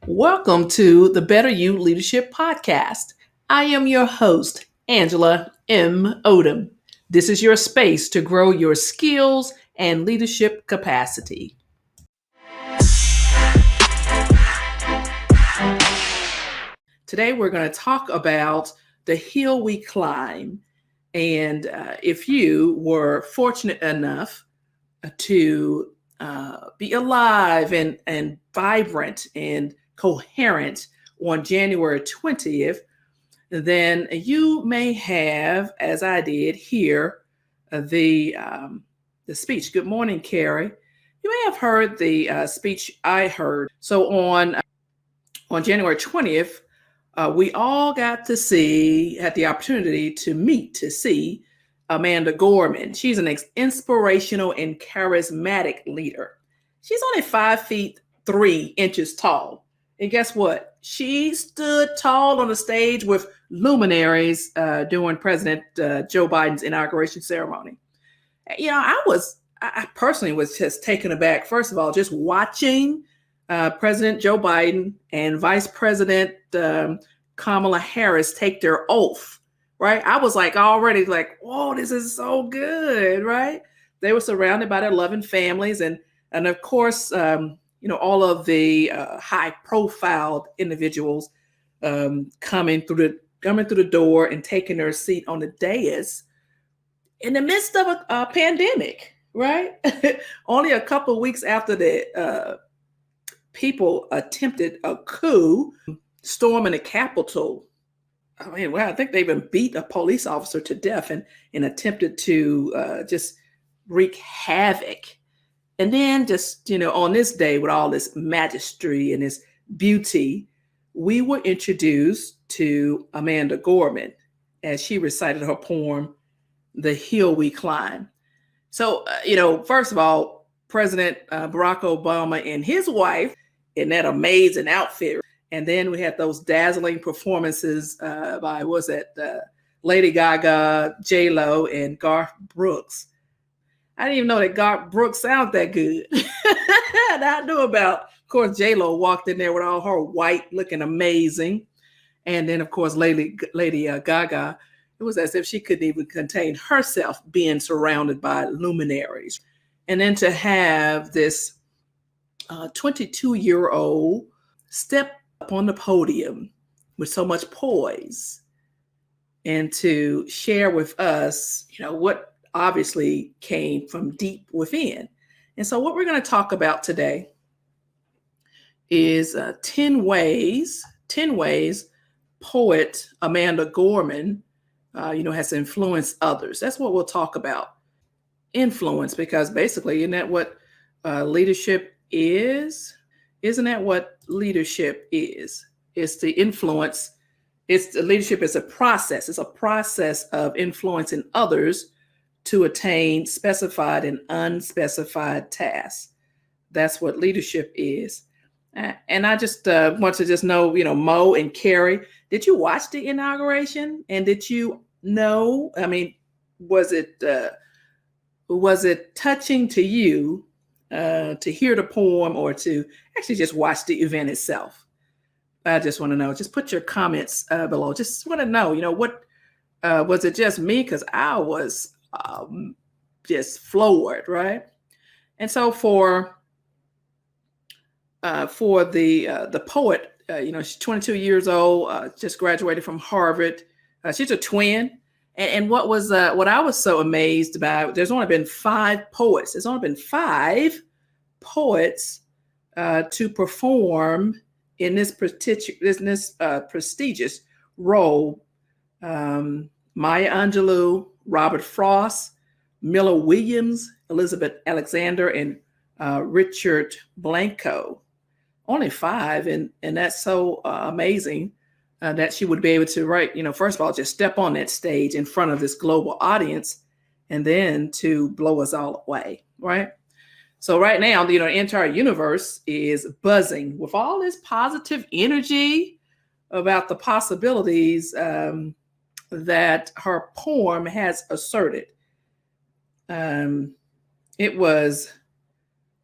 Welcome to the Better You Leadership Podcast. I am your host, Angela M. Odom. This is your space to grow your skills and leadership capacity. Today, we're going to talk about the hill we climb. And if you were fortunate enough to be alive and vibrant and coherent on January 20th, then you may have, as I did, hear the speech. Good morning, Carrie. You may have heard the speech I heard. So on January 20th, we all got to had the opportunity to see Amanda Gorman. She's an inspirational and charismatic leader. She's only 5'3" tall. And guess what? She stood tall on the stage with luminaries during President Joe Biden's inauguration ceremony. You know, I personally was just taken aback, first of all, just watching President Joe Biden and Vice President Kamala Harris take their oath, right? I was already whoa, this is so good, right? They were surrounded by their loving families and of course, all of the high-profile individuals coming through the door and taking their seat on the dais in the midst of a pandemic, right? Only a couple of weeks after the people attempted a coup, storming the Capitol. I think they even beat a police officer to death and attempted to just wreak havoc. And then just, on this day with all this majesty and this beauty, we were introduced to Amanda Gorman as she recited her poem, The Hill We Climb. So, first of all, President Barack Obama and his wife in that amazing outfit. And then we had those dazzling performances by, Lady Gaga, J.Lo, and Garth Brooks. I didn't even know that Garth Brooks sounded that good. And I knew about, of course, J.Lo walked in there with all her white looking amazing. And then, of course, Lady Gaga, it was as if she couldn't even contain herself being surrounded by luminaries. And then to have this 22-year-old step up on the podium with so much poise and to share with us, what obviously came from deep within. And so what we're going to talk about today is 10 ways poet Amanda Gorman, has influenced others. That's what we'll talk about. Influence, because basically, isn't that what leadership is? Isn't that what leadership is? It's the influence. Leadership is a process. It's a process of influencing others to attain specified and unspecified tasks. That's what leadership is. And I just want to just know, Mo and Carrie, did you watch the inauguration? And did you know, was it touching to you to hear the poem or to actually just watch the event itself? I just want to know. Just put your comments below. Just want to know, what was it just me? Because I was just floored, right? And so for the poet, she's 22 years old, just graduated from Harvard. She's a twin. And what I was so amazed about, there's only been 5 poets. There's only been 5 poets to perform in this prestigious role. Maya Angelou, Robert Frost, Miller Williams, Elizabeth Alexander, and Richard Blanco. Only 5, and that's so amazing that she would be able to write, first of all, just step on that stage in front of this global audience, and then to blow us all away, right? So right now, the entire universe is buzzing with all this positive energy about the possibilities that her poem has asserted. It was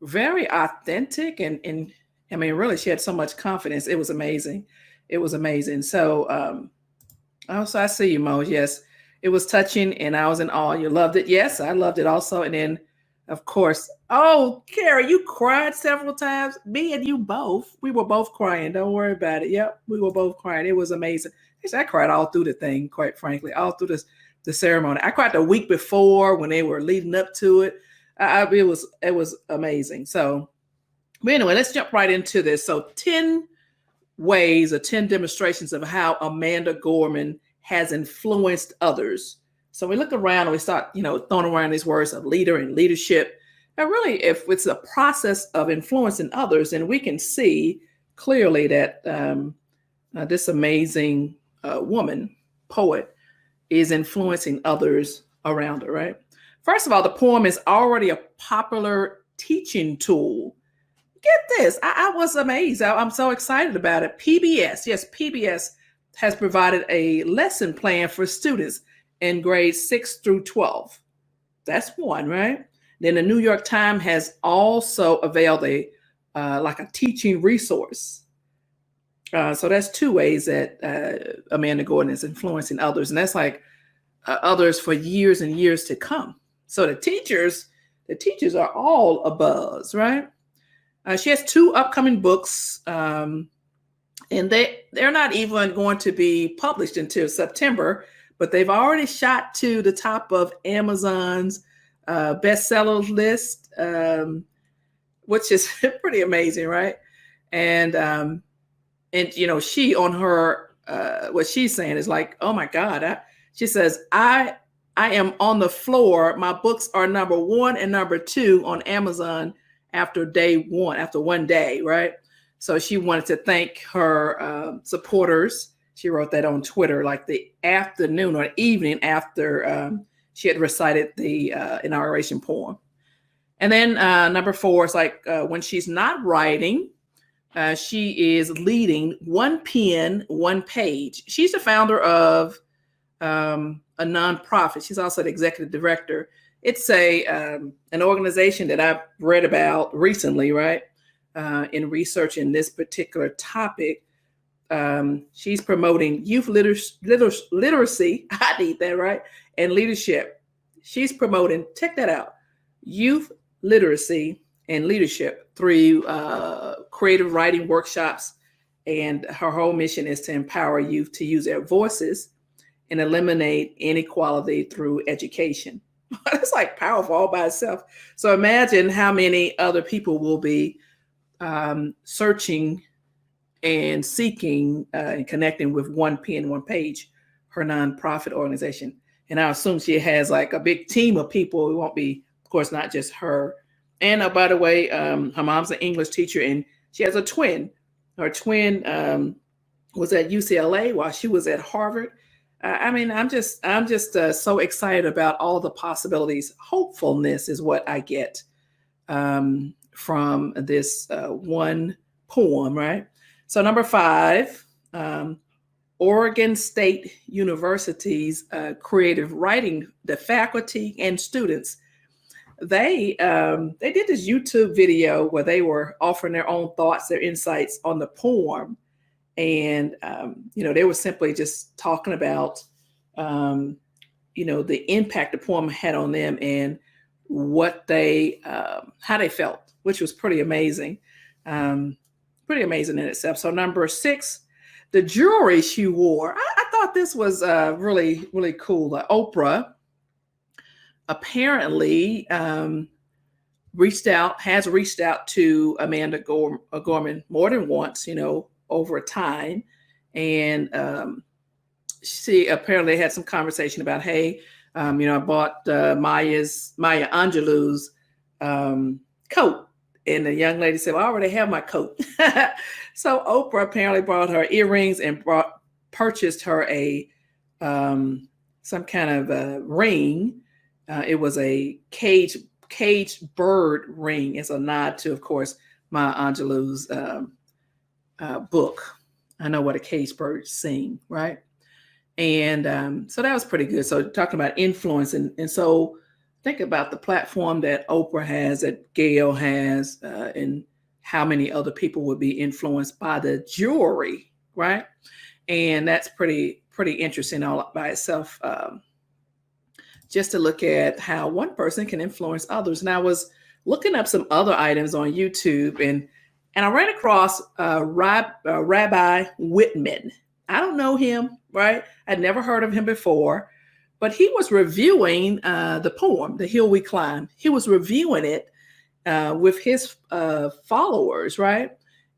very authentic and I mean, really, she had so much confidence. It was amazing. It was amazing. So, also, I see you, Mo. Yes, it was touching, and I was in awe. You loved it. Yes, I loved it also. And then, of course, oh, Carrie, you cried several times. Me and you both. We were both crying. Don't worry about it. Yep, we were both crying. It was amazing. Actually, I cried all through the thing, quite frankly, all through the ceremony. I cried the week before when they were leading up to it. It was amazing. So, but anyway, let's jump right into this. So 10 ways or 10 demonstrations of how Amanda Gorman has influenced others. So we look around and we start, throwing around these words of leader and leadership. And really, if it's a process of influencing others, then we can see clearly that this amazing woman, poet, is influencing others around her, right? First of all, the poem is already a popular teaching tool. Get this. I was amazed. I'm so excited about it. PBS has provided a lesson plan for students in grades 6 through 12. That's one, right? Then the New York Times has also availed a teaching resource. So that's two ways that Amanda Gorman is influencing others. And that's others for years and years to come. So the teachers are all abuzz, right? She has 2 upcoming books, and they're not even going to be published until September, but they've already shot to the top of Amazon's bestseller list, which is pretty amazing, right? And she on her what she's saying is like, oh my God, she says, I am on the floor. My books are number 1 and number 2 on Amazon after one day, right? So she wanted to thank her supporters. She wrote that on Twitter, like the afternoon or evening after she had recited the inauguration poem. And then number 4 is when she's not writing, she is leading one pen, one page. She's the founder of a nonprofit. She's also the executive director. It's an organization that I've read about recently, right? In researching this particular topic. She's promoting youth literacy. I need that, right? And leadership. She's promoting, check that out, youth literacy and leadership through creative writing workshops. And her whole mission is to empower youth to use their voices and eliminate inequality through education. That's powerful all by itself. So imagine how many other people will be searching and seeking and connecting with one pen, one page, her nonprofit organization. And I assume she has a big team of people. It won't be, of course, not just her. And by the way, her mom's an English teacher and she has a twin. Her twin was at UCLA while she was at Harvard. I'm just so excited about all the possibilities. Hopefulness is what I get from this one poem, right? So number 5, Oregon State University's creative writing, the faculty and students, they did this YouTube video where they were offering their own thoughts, their insights on the poem. And, they were simply just talking about, the impact the poem had on them and what how they felt, which was pretty amazing in itself. So number 6, the jewelry she wore. I thought this was really, really cool. Oprah apparently has reached out to Amanda Gorman more than once, over time. And she apparently had some conversation about, hey, I bought Maya Angelou's coat. And the young lady said, well, I already have my coat. So Oprah apparently brought her earrings and purchased her some kind of a ring. It was a caged bird ring. It's a nod to, of course, Maya Angelou's book. I know what a caged bird sing, right? And so that was pretty good. So talking about influence, and so think about the platform that Oprah has, that Gail has, and how many other people would be influenced by the jewelry, right? And that's pretty interesting all by itself. Just to look at how one person can influence others. And I was looking up some other items on YouTube, and I ran across Rabbi Whitman. I don't know him, right? I'd never heard of him before, but he was reviewing the poem, The Hill We Climb. He was reviewing it with his followers, right?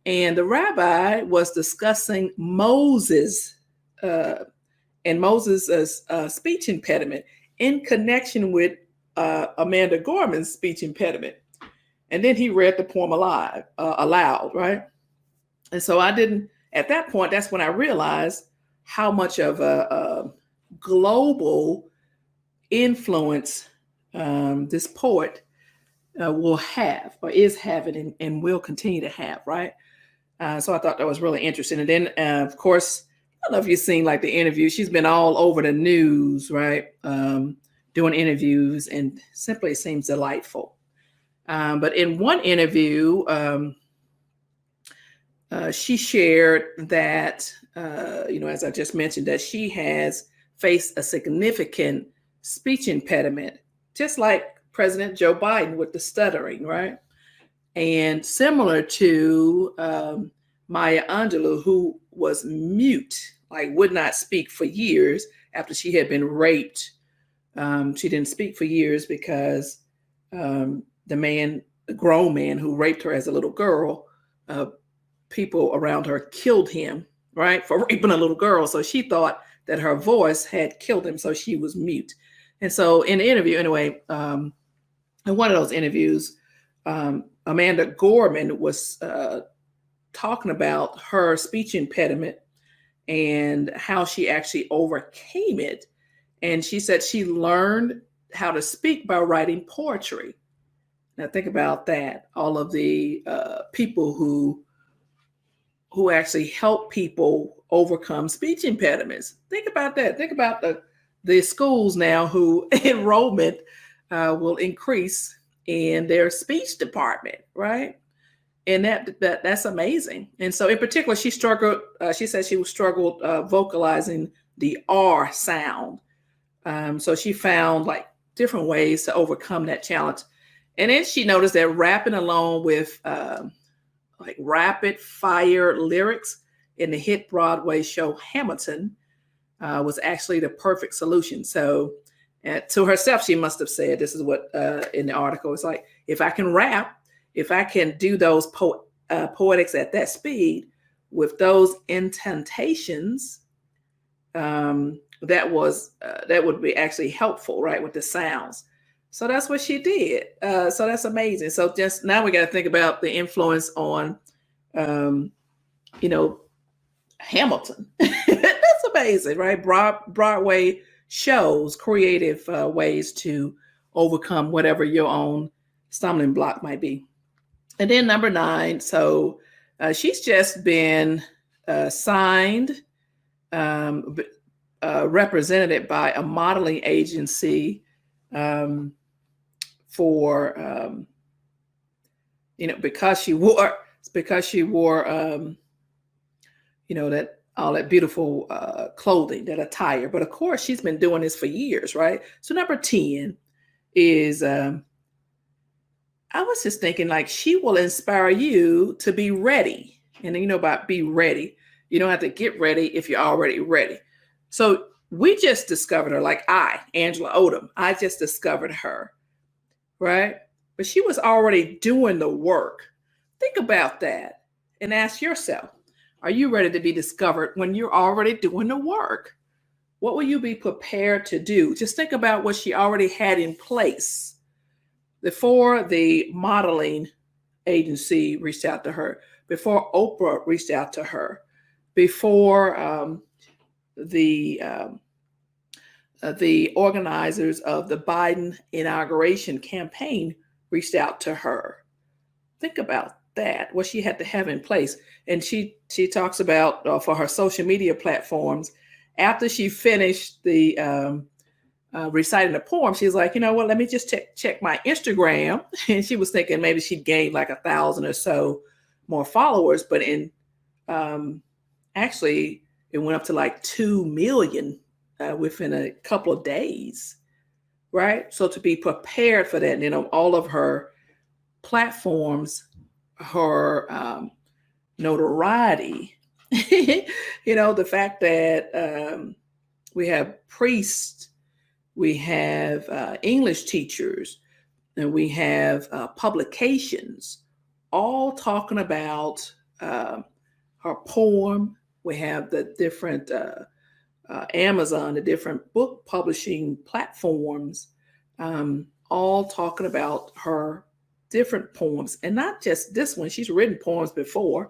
And the rabbi was discussing Moses and Moses' speech impediment in connection with Amanda Gorman's speech impediment. And then he read the poem aloud, right? And so at that point, that's when I realized how much of a global influence this poet will have, or is having, and will continue to have, right? So I thought that was really interesting. And then, of course, I don't know if you've seen like the interview. She's been all over the news, right? Doing interviews, and simply seems delightful. But in one interview, she shared that, as I just mentioned, that she has faced a significant speech impediment, just like President Joe Biden with the stuttering, right? And similar to Maya Angelou, who was mute, like would not speak for years after she had been raped. She didn't speak for years because the grown man who raped her as a little girl, people around her killed him, right, for raping a little girl. So she thought that her voice had killed him, so she was mute. And so in the interview, anyway, in one of those interviews, Amanda Gorman was talking about her speech impediment and how she actually overcame it. And she said she learned how to speak by writing poetry. Now think about that. All of the people who actually help people overcome speech impediments. Think about that. Think about the schools now who enrollment will increase in their speech department, right? And that's amazing. And so in particular, she struggled, she said she struggled vocalizing the R sound. So she found like different ways to overcome that challenge. And then she noticed that rapping along with like rapid fire lyrics in the hit Broadway show Hamilton was actually the perfect solution. So to herself, she must have said, this is what in the article, it's like, if I can rap, if I can do those poetics at that speed with those incantations, that would be actually helpful, right, with the sounds. So that's what she did. So that's amazing. So just now we got to think about the influence on, Hamilton. That's amazing, right? Broadway shows creative ways to overcome whatever your own stumbling block might be. And then number 9, so she's just been signed, represented by a modeling agency for because she wore that all that beautiful clothing, that attire. But of course, she's been doing this for years, right? So number 10 is I was just thinking, like, she will inspire you to be ready. And then about be ready. You don't have to get ready if you're already ready. So we just discovered her, like Angela Odom. I just discovered her, right? But she was already doing the work. Think about that and ask yourself, are you ready to be discovered when you're already doing the work? What will you be prepared to do? Just think about what she already had in place before the modeling agency reached out to her, before Oprah reached out to her, before the organizers of the Biden inauguration campaign reached out to her. Think about that, what she had to have in place. And she talks about for her social media platforms, after she finished the reciting the poem, she's like, you know what, let me just check my Instagram. And she was thinking maybe she'd gained like 1,000 or so more followers, but actually it went up to like 2 million within a couple of days, right? So to be prepared for that, all of her platforms, her notoriety, the fact that we have priests, we have English teachers, and we have publications all talking about her poem. We have the different Amazon, the different book publishing platforms, all talking about her different poems. And not just this one, she's written poems before.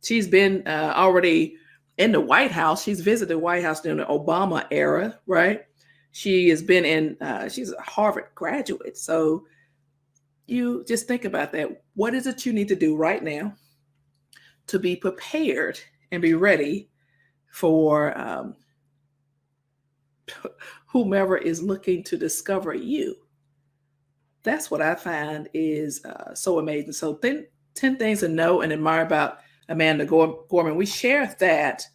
She's been already in the White House. She's visited the White House during the Obama era, right? She has been she's a Harvard graduate. So you just think about that. What is it you need to do right now to be prepared and be ready for whomever is looking to discover you? That's what I find is so amazing. So 10 things to know and admire about Amanda Gorman. We shared that.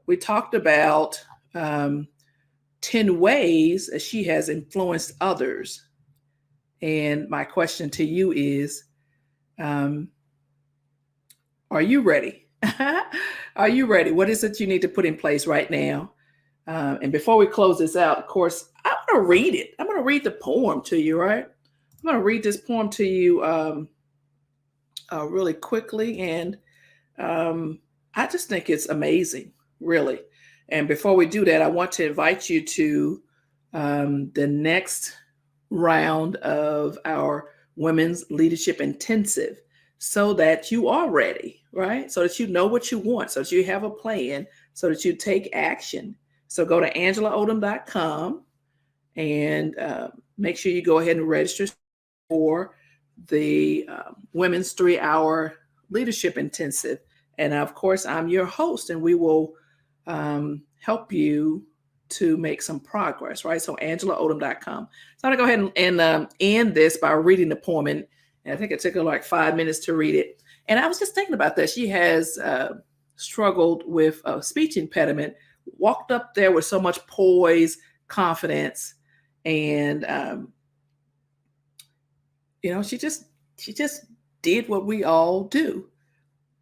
We talked about 10 ways that she has influenced others. And my question to you is, are you ready? Are you ready? What is it you need to put in place right now? And before we close this out, of course, I'm going to read it. I'm going to read the poem to you, right? I'm going to read this poem to you really quickly. And I just think it's amazing, really. And before we do that, I want to invite you to the next round of our Women's Leadership Intensive so that you are ready, right? So that you know what you want, so that you have a plan, so that you take action. So go to angelaodom.com and make sure you go ahead and register for the Women's 3-Hour Leadership Intensive. And of course, I'm your host, and we will help you to make some progress, right? So angelaodom.com. So I'm gonna go ahead and end this by reading the poem. And I think it took her like 5 minutes to read it. And I was just thinking about that. She has struggled with a speech impediment, walked up there with so much poise, confidence, and she just did what we all do,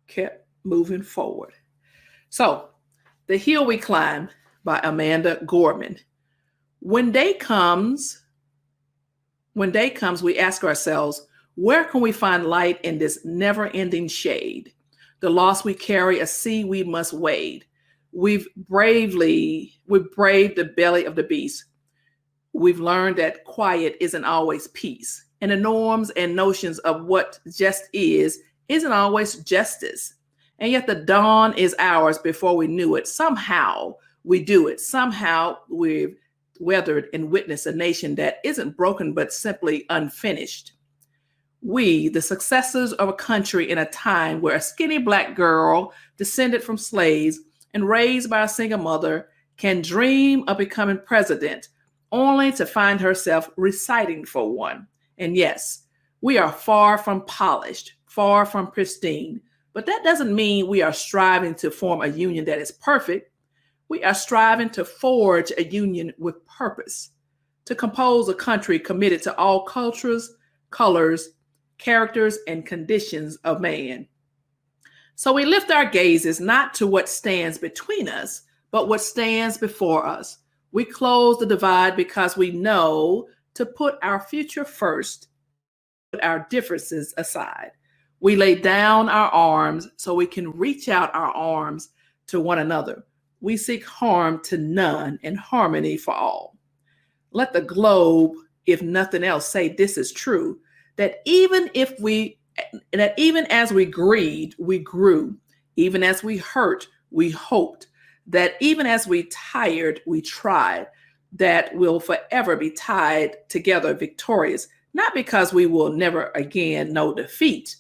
kept moving forward. So The Hill We Climb by Amanda Gorman. When day comes, we ask ourselves, where can we find light in this never-ending shade? The loss we carry, a sea we must wade. We've braved the belly of the beast. We've learned that quiet isn't always peace. And the norms and notions of what just isn't always justice. And yet the dawn is ours before we knew it. Somehow we do it. Somehow we've weathered and witnessed a nation that isn't broken, but simply unfinished. We, the successors of a country in a time where a skinny Black girl descended from slaves and raised by a single mother can dream of becoming president, only to find herself reciting for one. And yes, we are far from polished, far from pristine, but that doesn't mean we are striving to form a union that is perfect. We are striving to forge a union with purpose, to compose a country committed to all cultures, colors, characters, and conditions of man. So we lift our gazes not to what stands between us, but what stands before us. We close the divide because we know to put our future first, put our differences aside. We lay down our arms so we can reach out our arms to one another. We seek harm to none and harmony for all. Let the globe, if nothing else, say this is true, that even as we grieved, we grew. Even as we hurt, we hoped. That even as we tired, we tried. That we'll forever be tied together victorious, not because we will never again know defeat,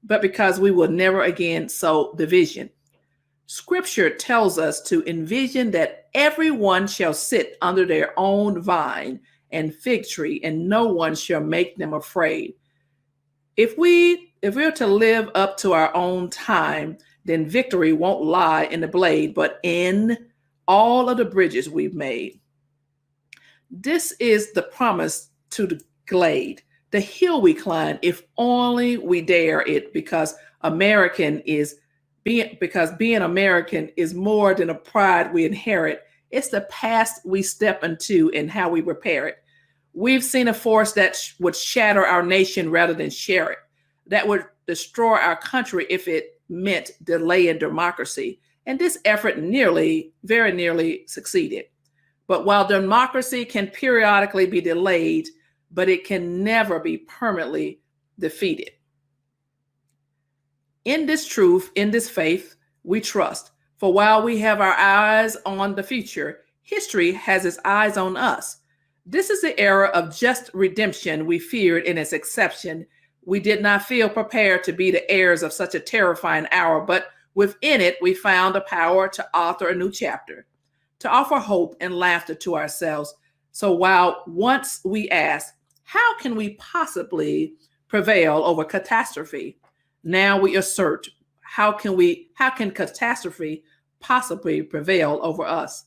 but because we will never again sow division. Scripture tells us to envision that everyone shall sit under their own vine and fig tree, and no one shall make them afraid. If we to live up to our own time, then victory won't lie in the blade, but in all of the bridges we've made. This is the promise to the glade, the hill we climb, if only we dare it, because being American is more than a pride we inherit. It's the past we step into and how we repair it. We've seen a force that would shatter our nation rather than share it, that would destroy our country if it meant delay in democracy. And this effort very nearly succeeded. But while democracy can periodically be delayed, but it can never be permanently defeated. In this truth, in this faith, we trust. For while we have our eyes on the future, history has its eyes on us. This is the era of just redemption we feared in its exception. We did not feel prepared to be the heirs of such a terrifying hour, but within it, we found the power to author a new chapter, to offer hope and laughter to ourselves. So while once we asked, how can we possibly prevail over catastrophe? Now we assert, how can catastrophe possibly prevail over us?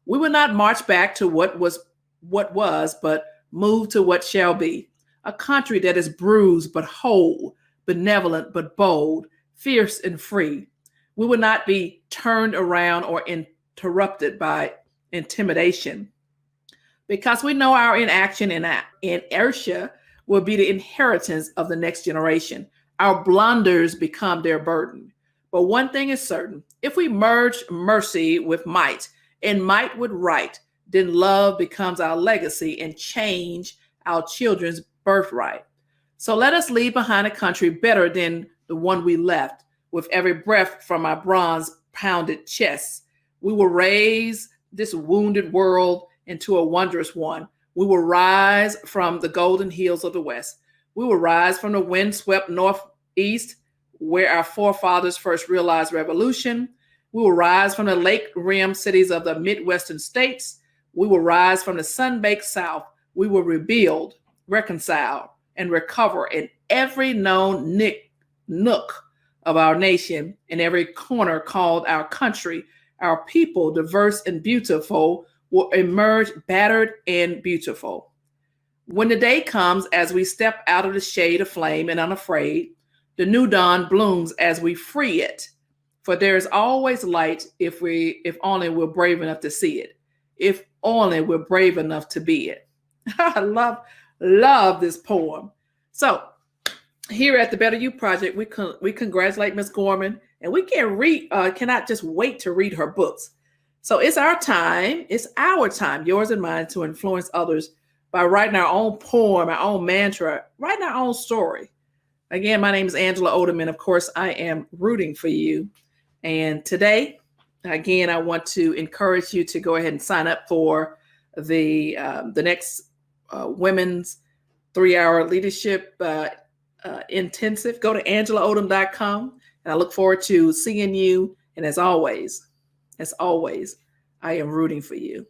We will not march back to what was, but move to what shall be. A country that is bruised but whole, benevolent but bold, fierce and free. We will not be turned around or interrupted by intimidation, because we know our inaction and inertia will be the inheritance of the next generation. Our blunders become their burden. But one thing is certain, if we merge mercy with might and might with right, then love becomes our legacy and change our children's birthright. So let us leave behind a country better than the one we left. With every breath from our bronze pounded chests, we will raise this wounded world into a wondrous one. We will rise from the golden hills of the West. We will rise from the windswept Northeast, where our forefathers first realized revolution. We will rise from the lake-rimmed cities of the Midwestern states. We will rise from the sun-baked South. We will rebuild, reconcile, and recover in every known nook of our nation, in every corner called our country. Our people, diverse and beautiful, will emerge battered and beautiful. When the day comes, as we step out of the shade of flame and unafraid, the new dawn blooms as we free it. For there is always light if only we're brave enough to see it. If only we're brave enough to be it. I love this poem. So here at the Better You Project, we congratulate Ms. Gorman, and we cannot just wait to read her books. So it's our time, yours and mine, to influence others by writing our own poem, our own mantra, writing our own story. Again, my name is Angela Oderman. Of course, I am rooting for you. And today, again, I want to encourage you to go ahead and sign up for the next Women's 3-Hour Leadership Intensive. Go to angelaodom.com, and I look forward to seeing you. And as always, I am rooting for you.